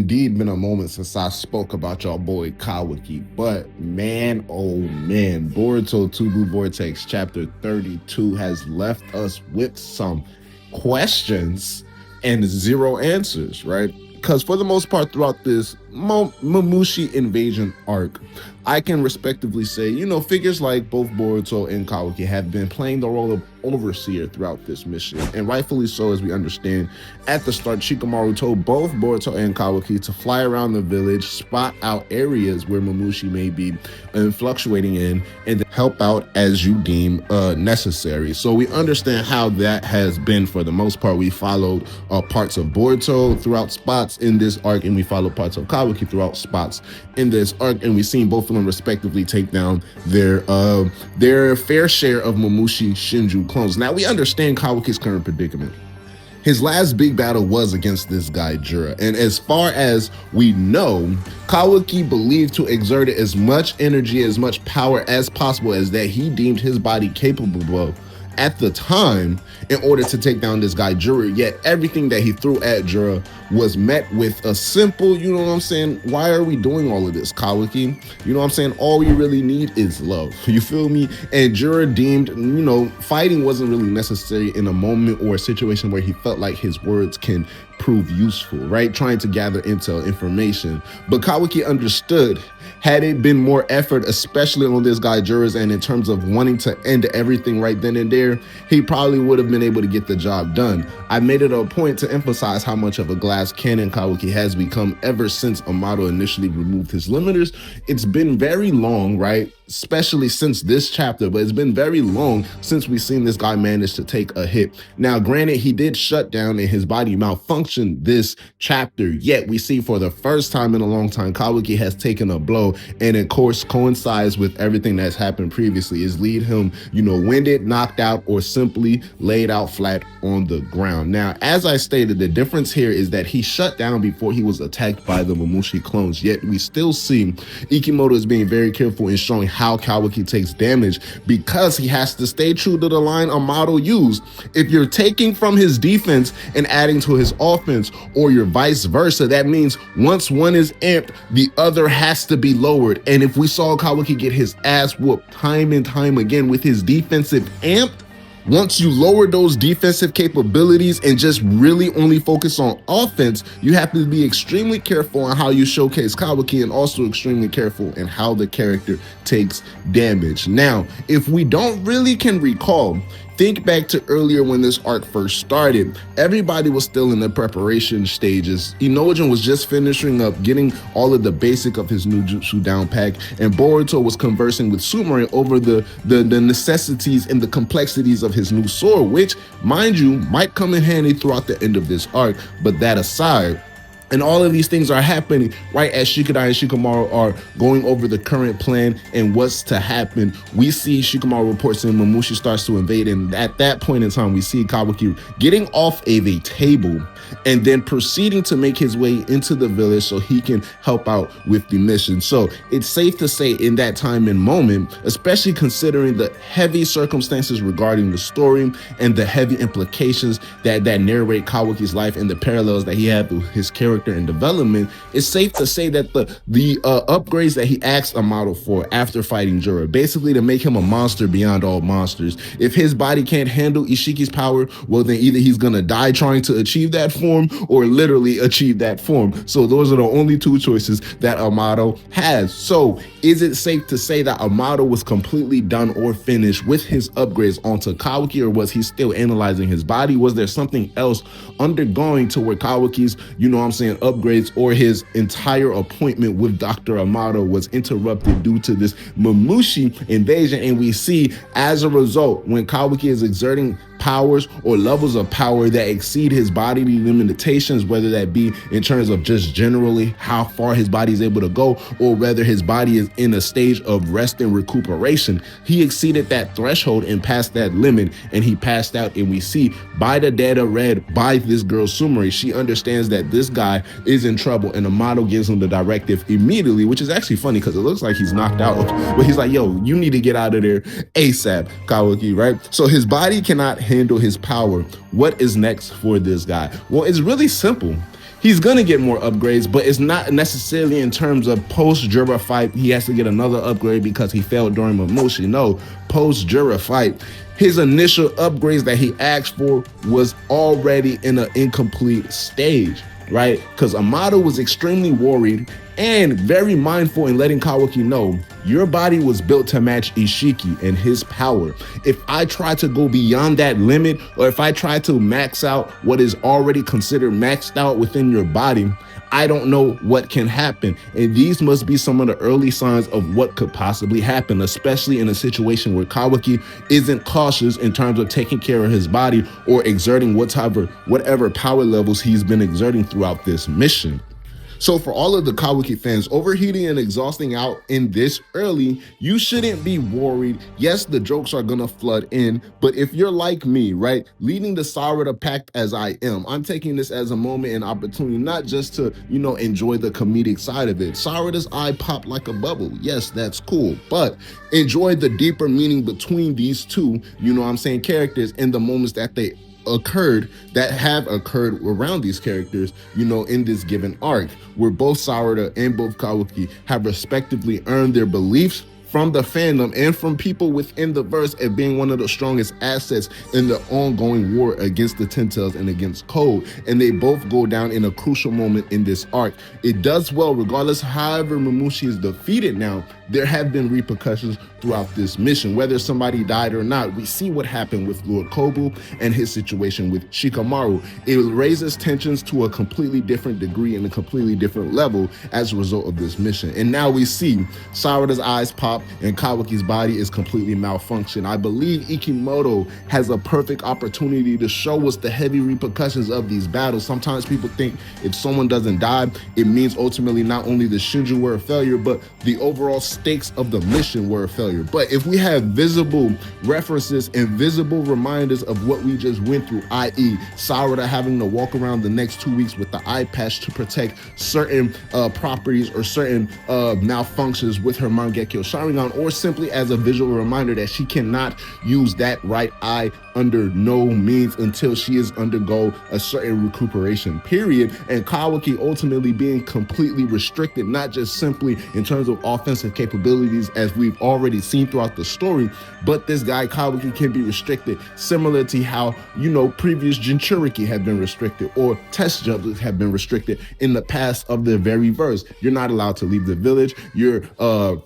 Indeed been a moment since I spoke about y'all boy Kawaki, but man, oh man, Boruto 2 Blue Vortex chapter 32 has left us with some questions and zero answers, right? Because for the most part throughout this Mamushi invasion arc, I can respectively say, figures like both Boruto and Kawaki have been playing the role of overseer throughout this mission, and rightfully so, as we understand. At the start, Shikamaru told both Boruto and Kawaki to fly around the village, spot out areas where Mamushi may be fluctuating in, and help out as you deem necessary. So we understand how that has been for the most part. We followed parts of Boruto throughout spots in this arc, and we followed parts of Kawaki throughout spots in this arc, and we've seen both of them respectively take down their fair share of Mamushi Shinju clones. Now we understand Kawaki's current predicament. His last big battle was against this guy, Jura. And as far as we know, Kawaki believed to exert as much energy, as much power as possible as that he deemed his body capable of at the time in order to take down this guy Jura. Yet everything that he threw at Jura was met with a simple, you know what I'm saying, why are we doing all of this, Kawaki? You know what I'm saying? All we really need is love. You feel me? And Jura deemed, fighting wasn't really necessary in a moment or a situation where he felt like his words can prove useful, right? Trying to gather intel information. But Kawaki understood, had it been more effort, especially on this guy Jura's end in terms of wanting to end everything right then and there, he probably would have been able to get the job done. I made it a point to emphasize how much of a glass cannon Kawaki has become ever since Amato initially removed his limiters. It's been very long, right? Especially since this chapter, but it's been very long since we've seen this guy manage to take a hit. Now, granted, he did shut down and his body malfunctioned this chapter, yet we see for the first time in a long time, Kawaki has taken a blow, and of course coincides with everything that's happened previously, is lead him, winded, knocked out, or simply laid out flat on the ground. Now, as I stated, the difference here is that he shut down before he was attacked by the Mamushi clones, yet we still see Ikimoto is being very careful in showing how Kawaki takes damage, because he has to stay true to the line Amato used. If you're taking from his defense and adding to his offense, or you're vice versa, that means once one is amped, the other has to be lowered. And if we saw Kawaki get his ass whooped time and time again with his defensive amp, once you lower those defensive capabilities and just really only focus on offense, you have to be extremely careful on how you showcase Kawaki, and also extremely careful in how the character takes damage. Now, if we don't really can recall, think back to earlier when this arc first started. Everybody was still in the preparation stages. Inojin was just finishing up getting all of the basic of his new jutsu down pack, and Boruto was conversing with Sumire over the necessities and the complexities of his new sword, which, mind you, might come in handy throughout the end of this arc. But that aside, and all of these things are happening right as Shikadai and Shikamaru are going over the current plan and what's to happen. We see Shikamaru reports in, Mamushi starts to invade, and at that point in time, we see Kawaki getting off of a table and then proceeding to make his way into the village so he can help out with the mission. So it's safe to say in that time and moment, especially considering the heavy circumstances regarding the story and the heavy implications that narrate Kawaki's life and the parallels that he had with his character and development, it's safe to say that the upgrades that he asked Amato for after fighting Jura, basically to make him a monster beyond all monsters. If his body can't handle Ishiki's power, well then either he's gonna die trying to achieve that form, or literally achieve that form. So those are the only two choices that Amato has. So is it safe to say that Amato was completely done or finished with his upgrades onto Kawaki, or was he still analyzing his body? Was there something else undergoing to where Kawaki's, upgrades or his entire appointment with Dr. Amato was interrupted due to this Mamushi invasion? And we see, as a result, when Kawaki is exerting powers or levels of power that exceed his body limitations, whether that be in terms of just generally how far his body is able to go, or whether his body is in a stage of rest and recuperation, he exceeded that threshold and passed that limit, and he passed out. And we see by the data read by this girl Sumire, she understands that this guy is in trouble, and Amato gives him the directive immediately, which is actually funny because it looks like he's knocked out, but he's like, yo, you need to get out of there ASAP, Kawaki, right? So his body cannot handle his power. What is next for this guy? Well, it's really simple. he's gonna get more upgrades, but it's not necessarily in terms of post-Jura fight, he has to get another upgrade because he failed during Mamushi. No, post-Jura fight, his initial upgrades that he asked for was already in an incomplete stage, right? Because Amato was extremely worried and very mindful in letting Kawaki know your body was built to match Ishiki and his power. If I try to go beyond that limit, or if I try to max out what is already considered maxed out within your body, I don't know what can happen. And these must be some of the early signs of what could possibly happen, especially in a situation where Kawaki isn't cautious in terms of taking care of his body or exerting whatever power levels he's been exerting throughout this mission. So for all of the Kawaki fans, overheating and exhausting out in this early, you shouldn't be worried. Yes, the jokes are gonna flood in, but if you're like me, right, leading the Sarada pact as I am, I'm taking this as a moment and opportunity, not just to, enjoy the comedic side of it. Sarada's eye popped like a bubble. Yes, that's cool, but enjoy the deeper meaning between these two, characters and the moments that have occurred around these characters, in this given arc, where both Sarada and both Kawaki have respectively earned their beliefs from the fandom and from people within the verse as being one of the strongest assets in the ongoing war against the Ten Tails and against Code. And they both go down in a crucial moment in this arc. It does well, regardless, however Mamushi is defeated now, there have been repercussions throughout this mission. Whether somebody died or not, we see what happened with Lord Kobu and his situation with Shikamaru. It raises tensions to a completely different degree and a completely different level as a result of this mission. And now we see Sarada's eyes pop and Kawaki's body is completely malfunctioned. I believe Ikimoto has a perfect opportunity to show us the heavy repercussions of these battles. Sometimes people think if someone doesn't die, it means ultimately not only the Shinju were a failure, but the overall stakes of the mission were a failure. But if we have visible references and visible reminders of what we just went through, i.e. Sarada having to walk around the next 2 weeks with the eye patch to protect certain properties or certain malfunctions with her Mangekyo Sharingan, or simply as a visual reminder that she cannot use that right eye under no means until she is undergo a certain recuperation period, and Kawaki ultimately being completely restricted, not just simply in terms of offensive capabilities as we've already seen throughout the story, but this guy Kawaki can be restricted similar to how, previous Jinchuriki have been restricted or test judges have been restricted in the past of the very verse. You're not allowed to leave the village. You're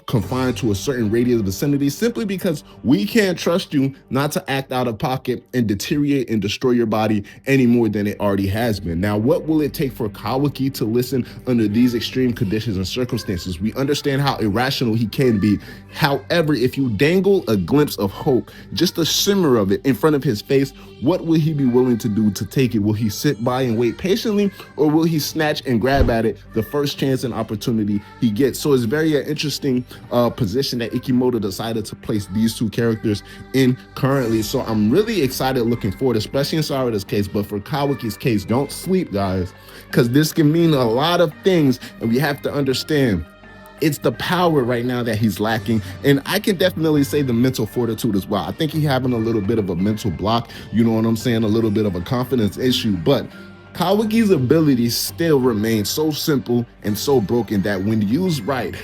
confined to a certain radius vicinity simply because we can't trust you not to act out of pocket and deteriorate and destroy your body any more than it already has been. Now, what will it take for Kawaki to listen under these extreme conditions and circumstances? We understand how irrational he can be. However, if you dangle a glimpse of hope, just a shimmer of it in front of his face, what will he be willing to do to take it? Will he sit by and wait patiently, or will he snatch and grab at it the first chance and opportunity he gets? So it's very interesting position that Ikimoto decided to place these two characters in currently. So I'm really excited, looking forward, especially in Sarada's case, but for Kawaki's case, don't sleep, guys, because this can mean a lot of things, and we have to understand it's the power right now that he's lacking. And I can definitely say the mental fortitude as well. I think he's having a little bit of a mental block, you know what I'm saying, a little bit of a confidence issue, but Kawaki's abilities still remain so simple and so broken that when used right,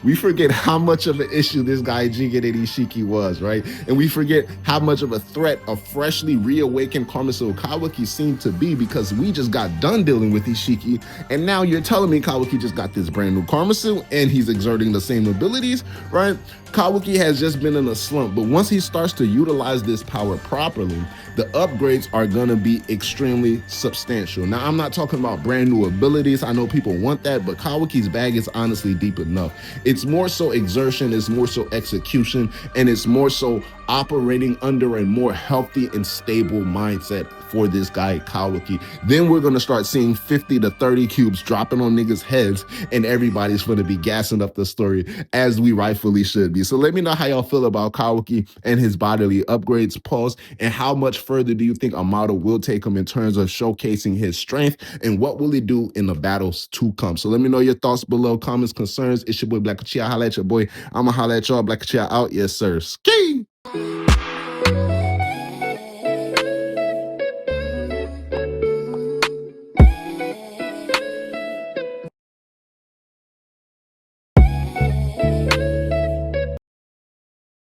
we forget how much of an issue this guy Jigen Ishiki was, right? And we forget how much of a threat a freshly reawakened Karmasu Kawaki seemed to be, because we just got done dealing with Ishiki, and now you're telling me Kawaki just got this brand new Karmasu and he's exerting the same abilities, right? Kawaki has just been in a slump, but once he starts to utilize this power properly, the upgrades are gonna be extremely substantial. Now, I'm not talking about brand new abilities. I know people want that, but Kawaki's bag is honestly deep enough. It's more so exertion, it's more so execution, and it's more so operating under a more healthy and stable mindset for this guy Kawaki. Then we're gonna start seeing 50 to 30 cubes dropping on niggas' heads, and everybody's gonna be gassing up the story, as we rightfully should be. So let me know how y'all feel about Kawaki and his bodily upgrades, pause, and how much further do you think Amato will take him in terms of showcasing his strength, and what will he do in the battles to come? So let me know your thoughts below, comments, concerns. It's your boy Black Chia. Holla at your boy. I'ma holla at y'all. Black Chia out. Yes, sir. Ski.